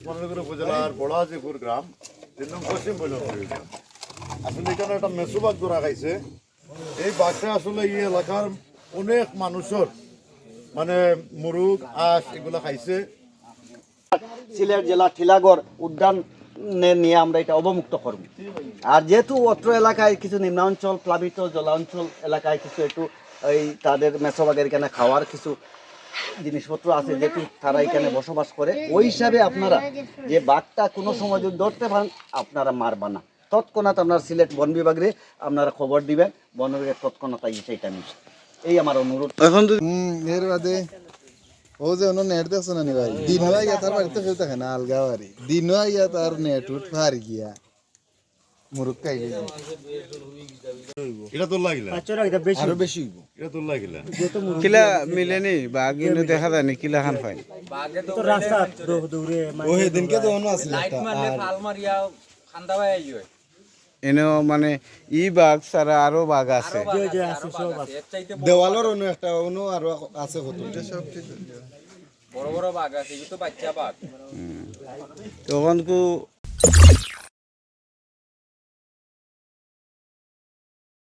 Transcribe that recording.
ওসমানীনগর উপজেলার বড়াজিপুর গ্রাম 3 নং পশ্চিম বৈলপুর ইউনিয়ন। আসলে এখানে একটা মেসো বাঘ ধরা খাইছে। এই বাঘটা আসলে এই এলাকার অনেক মানুষের মানে মুরগ আঁশ এগুলো খাইছে। সিলেট জেলা টিলাগড় উদ্যানে নিয়ে আমরা এটা অবমুক্ত করব। আর যেহেতু অত্র এলাকায় কিছু নিম্নাঞ্চল প্লাবিত জলাঞ্চল এলাকায় কিছু একটু এই তাদের মেসোবাগের এখানে খাওয়ার কিছু জিনিসপত্র আছে, যেহেতু তারা এখানে বসবাস করে, ওই হিসাবে আপনারা যে বাঘটা কোনো সময় যদি ধরতে পারেন আপনারা মারবা না, তৎক্ষণাৎ আপনার সিলেট বন বিভাগে আপনারা খবর দিবেন, বন বিভাগের তৎক্ষণাৎ সেইটা নিচ্ছে, এই আমার অনুরোধ। এখন তো এর বাদে ও যে অন্য নেট দেখছো না নি ভাই, দিন হয় গিয়া তার বাড়িতে ফেলতে থাকে না আলগা বাড়ি, দিন হয় গিয়া তার নেট উঠ ফার গিয়া মুরুখ খাইলে এটা তো লাগিলা আরো বেশি হইব। এটা তো লাগিলা কিলা মিলেনি বাঘ কিন্তু দেখা যায়নি কিলা খান পাই ও সেদিনকে তো অন্য আসলে এনেও মানে ই বাঘ ছাড়া আরো বাঘ আছে। দেওয়ালের অন্য একটা অন্য আরো আছে কত সব ঠিক তখন